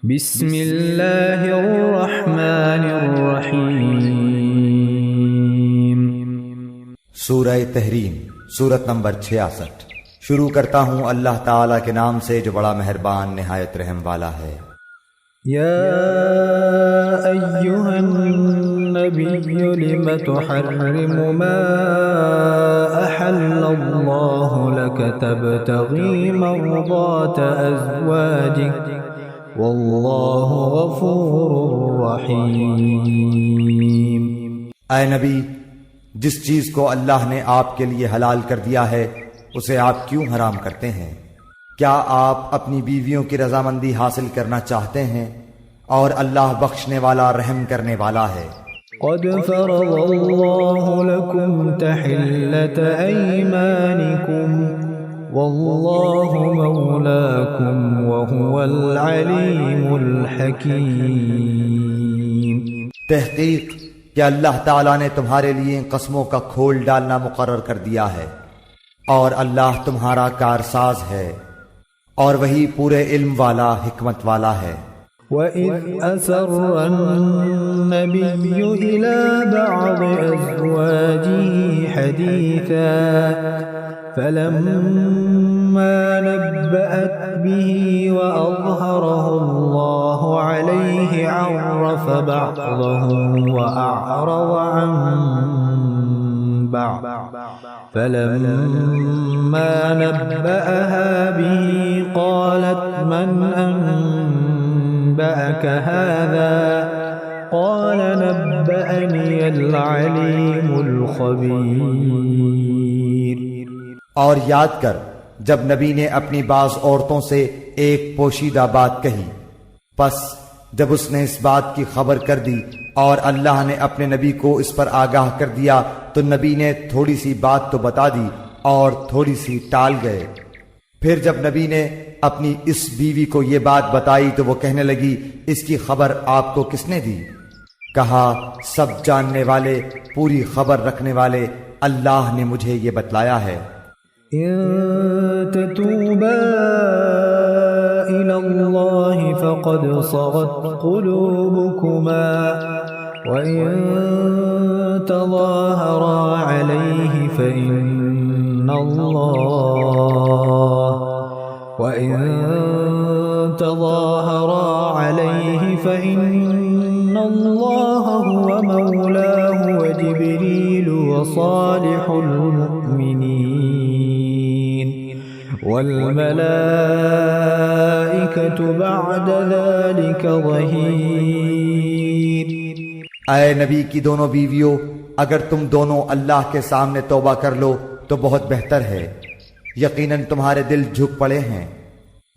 बिस्मिल्लाहिर्रहमानिर्रहीम। सूरह तहरीम सूरत नंबर 66। शुरू करता हूँ अल्लाह ताला के नाम से जो बड़ा मेहरबान निहायत रहम वाला है। या अय्युहन नबिय्यु लिम तुहर्रिमु मा अहल्लल्लाहु लक तबतगी मर्दात अज़वाजिक वल्लाहु गफूरुर रहीम। ऐ नबी, जिस चीज को अल्लाह ने आपके लिए हलाल कर दिया है उसे आप क्यों हराम करते हैं? क्या आप अपनी बीवियों की रजामंदी हासिल करना चाहते हैं? और अल्लाह बख्शने वाला रहम करने वाला है। क़द फ़रज़ल्लाहु लकुम तहिल्लत ऐमानिकुम वल्लाहु मौलाकुम वहुवल अलीमुल हकीम। तहकीक कि अल्लाह ताला ने तुम्हारे लिए कसमों का खोल डालना मुकर्रर कर दिया है और अल्लाह तुम्हारा कारसाज है और वही पूरे इल्म वाला हिकमत वाला है। वइज़ असर्रन नबिय्यु इला बअद अज़वाजिही हदीसा फलम्मा नब्बअत बिही वअज़हरहु अल्लाहु अलैहि अर्रफ़ बअदहु वअअरज़ अन बअद फलम्मा नब्बअहा बिही क़ालत मन أنبأك هذا قال نبأني العليم الخبير। और याद कर जब नबी ने अपनी बाज औरतों से एक पोशीदा बात कही, बस जब उसने इस बात की खबर कर दी और अल्लाह ने अपने नबी को इस पर आगाह कर दिया तो नबी ने थोड़ी सी बात तो बता दी और थोड़ी सी टाल गए। फिर जब नबी ने अपनी इस बीवी को ये बात बताई तो वो कहने लगी, इसकी खबर आपको किसने दी? कहा, सब जानने वाले पूरी खबर रखने वाले अल्लाह ने मुझे ये बतलाया है। इन ततूबा इलल्लाहि फ़क़द सग़त क़ुलूबुकुमा व इन तज़ाहरा अलैहि फ़इन्न अल्लाह हुव मौलाहु व जिब्रील व सालिहुल मुअ्मिनीन वल मलाइकतु बअद ज़ालिका ज़हीर। ऐ नबी की दोनों बीवियों, अगर तुम दोनों अल्लाह के सामने तौबा कर लो तो बहुत बेहतर है। यकीनन तुम्हारे दिल झुक पड़े हैं।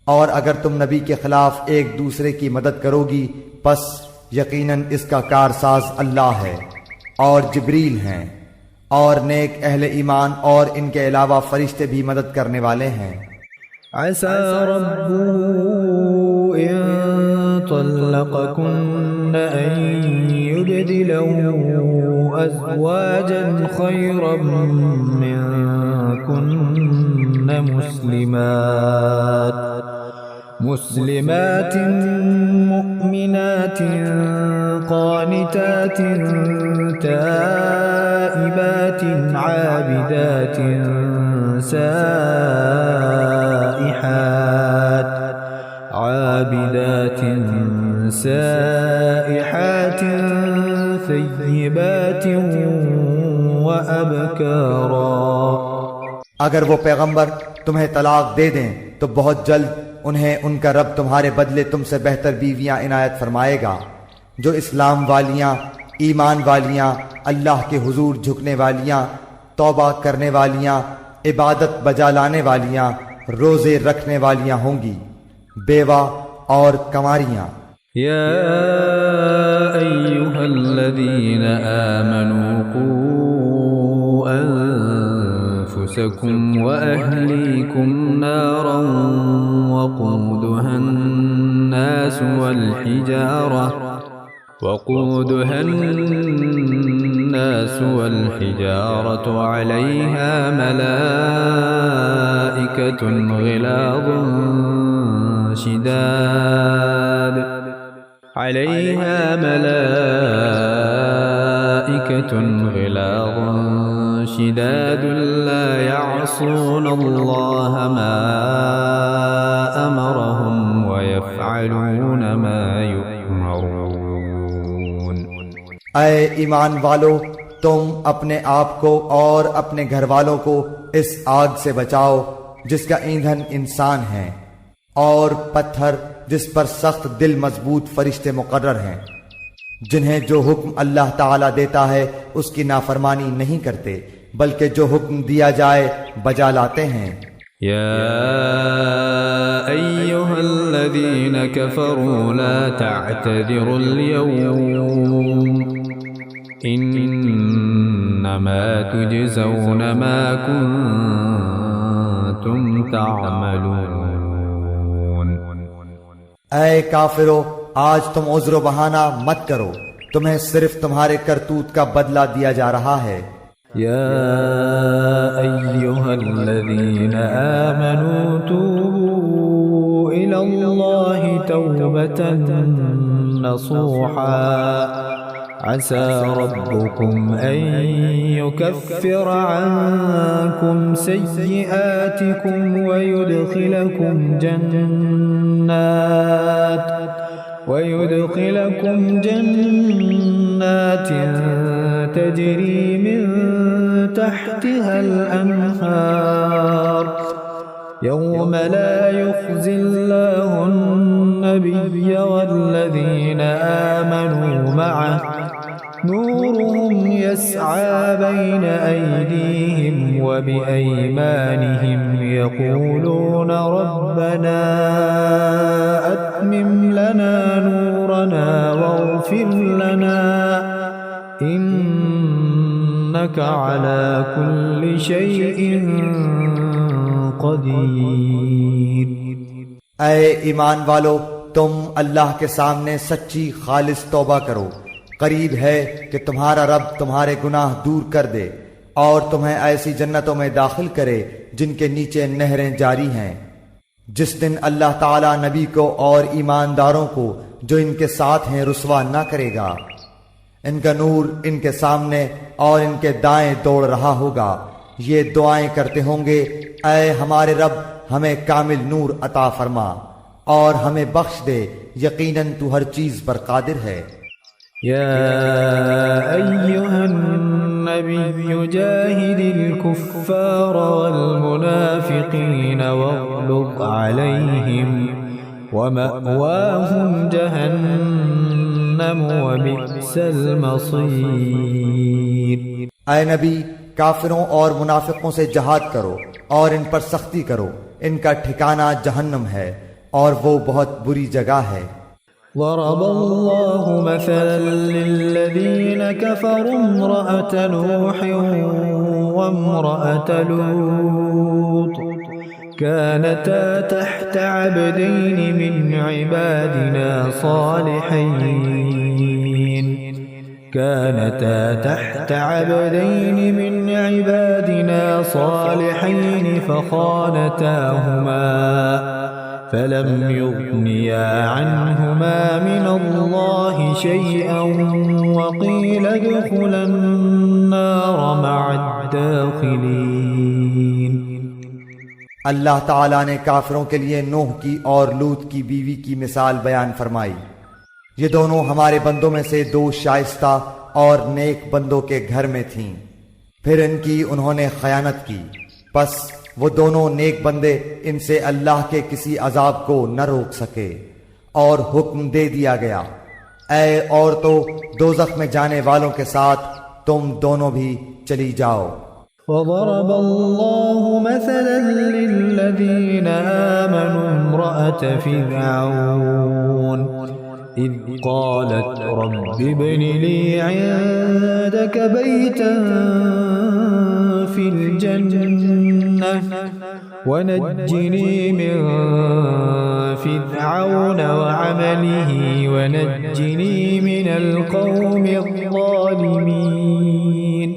और अगर तुम नबी के खिलाफ एक दूसरे की मदद करोगी बस यकीनन इसका कारसाज अल्लाह है और जिब्रील हैं और नेक अहले ईमान और इनके अलावा फरिश्ते भी मदद करने वाले हैं। असा रब्बुहु इन तल्लक़कुन्न अन युबदिलहु अज़वाजन खैरन मिनकुन्न मुस्लिमात मुअमिनात क़ानितात ताइबात आबिदात साइहात थय्यिबात व अबकारा। अगर वो पैगंबर तुम्हें तलाक दे दें तो बहुत जल्द उन्हें उनका रब तुम्हारे बदले तुमसे बेहतर बीवियां इनायत फरमाएगा, जो इस्लाम वालियां, ईमान वालियां, अल्लाह के हुजूर झुकने वालियां, तौबा करने वालियां, इबादत बजा लाने वालियां, रोजे रखने वालियां होंगी, बेवा और कंवारियां। या अय्युहल्लज़ीना आमनू क़ू अन्फुसकुम व अहलीकुम नारन वक़ूदुहा الناس والحجارة عليها ملائكة غلاظ شداد अलैहा मलाइकतुन गिलाज़ुन शिदादुन ला यअसूनल्लाह मा अमरहुम व यफ़अलून मा युअमरून। ऐ ईमान वालो, तुम अपने आप को और अपने घर वालों को इस आग से बचाओ जिसका ईंधन इंसान है, और पत्थर जिस पर सख्त दिल मजबूत फरिश्ते मुकर्रर हैं, जिन्हें जो हुक्म अल्लाह ताला देता है उसकी नाफरमानी नहीं करते, बल्कि जो हुक्म दिया जाए बजा लाते हैं। या अय्युहल्लज़ीन कफ़रू ला तअतज़िरुल यौम इन्नमा तुजज़ौन मा कुन्तुम तअमलून। ऐ काफिरो, आज तुम उज़्र बहाना मत करो, तुम्हें सिर्फ तुम्हारे करतूत का बदला दिया जा रहा है। या अय्युहल्लज़ीन आमनू तूबू इलल्लाहि तौबतन नसूहा असा रब्बुकुम अन युकफ्फिर अन्कुम सय्यिआतिकुम व युदखिलकुम जन्नात तजरी मिन तहतिहल अन्हार यौम ला युख़ज़िल्लाहुन नबिय्य वल्लज़ीना आमनू मअहु नूरुहुम यस्आ बैन अयदीहिम व बिअयमानिहिम यक़ूलूना रब्बना अत्मिम लना नूरना वग़फ़िर लना इन्नका अला कुल्लि शैइन क़दीर। ऐ ईमान वालो, तुम अल्लाह के सामने सच्ची खालिस तौबा करो। करीब है कि तुम्हारा रब तुम्हारे गुनाह दूर कर दे और तुम्हें ऐसी जन्नतों में दाखिल करे जिनके नीचे नहरें जारी हैं। जिस दिन अल्लाह ताला नबी को और ईमानदारों को जो इनके साथ हैं रुसवा न करेगा। इनका नूर इनके सामने और इनके दाएं दौड़ रहा होगा। ये दुआएं करते होंगे, ऐ हमारे रब, हमें कामिल नूर अता फरमा और हमें बख्श दे, यकीनन तू हर चीज पर कादिर है। या अय्युहन नबिय्यु जाहिदिल कुफ्फार वल मुनाफिकीन वग़्लुज़ अलैहिम व मअवाहुम जहन्नम व बि'सल मसीर। ऐ नबी, काफिरों और मुनाफिकों से जहाद करो और इन पर सख्ती करो, इनका ठिकाना जहन्नम है और वो बहुत बुरी जगह है। ज़रबल्लाहु मसलन लिल्लज़ीन कफ़रू इम्रअत नूह व इम्रअत लूत कानता तहत अब्दैन मिन इबादिना सालिहीन फ़ख़ानताहुमा فلم يغنيا عنهما من الله شيئا وقيل ادخلا النار مع الداخلين। अल्लाह ताला ने काफिरों के लिए नूह की और लूत की बीवी की मिसाल बयान फरमाई। ये दोनों हमारे बंदों में से दो शाइस्ता और नेक बंदों के घर में थीं। फिर इनकी उन्होंने खयानत की, बस वो दोनों नेक बंदे इनसे अल्लाह के किसी अजाब को न रोक सके और हुक्म दे दिया गया, ऐ औरतों, दोज़ख में जाने वालों के साथ तुम दोनों भी चली जाओ। वज़रबल्लाहु मसलन लिल्लज़ीन आमनू इम्रअत फ़िरऔन इज़ क़ालत रब्बि इब्नि ली इंदक बैतन फ़िल जन्नह वनज्जिनी मिन फ़िरऔन वअमलिही वनज्जिनी मिनल क़ौमिज़ ज़ालिमीन।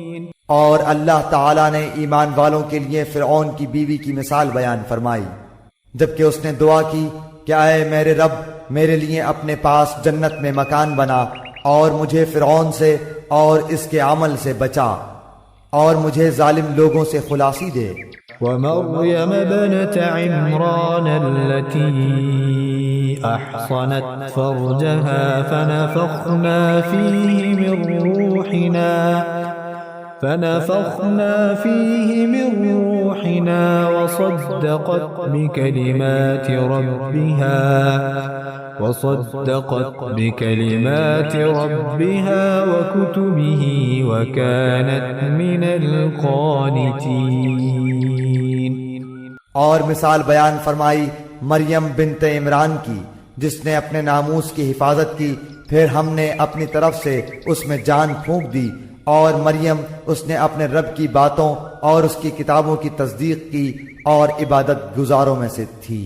और अल्लाह ताला ने ईमान वालों के लिए फिरऔन की बीवी की मिसाल बयान फरमाई, जबकि उसने दुआ की, क्या है मेरे रब, मेरे लिए अपने पास जन्नत में मकान बना और मुझे फिरौन से और इसके अमल से बचा और मुझे जालिम लोगों से खुलासी दे। वमर्यम इब्नत इमरान अल्लती अहसनत फर्जहा फनफखना फीहि मिन रूहिना वसद्दक़त बिकलिमाति रब्बिहा वकुतुबिही वकानत मिनल क़ानितीन। और मिसाल बयान फरमाई मरियम बिन्ते इमरान की, जिसने अपने नामूस की हिफाजत की, फिर हमने अपनी तरफ से उसमें जान फूंक दी, और मरियम उसने अपने रब की बातों और उसकी किताबों की तस्दीक की और इबादत गुजारों में से थी।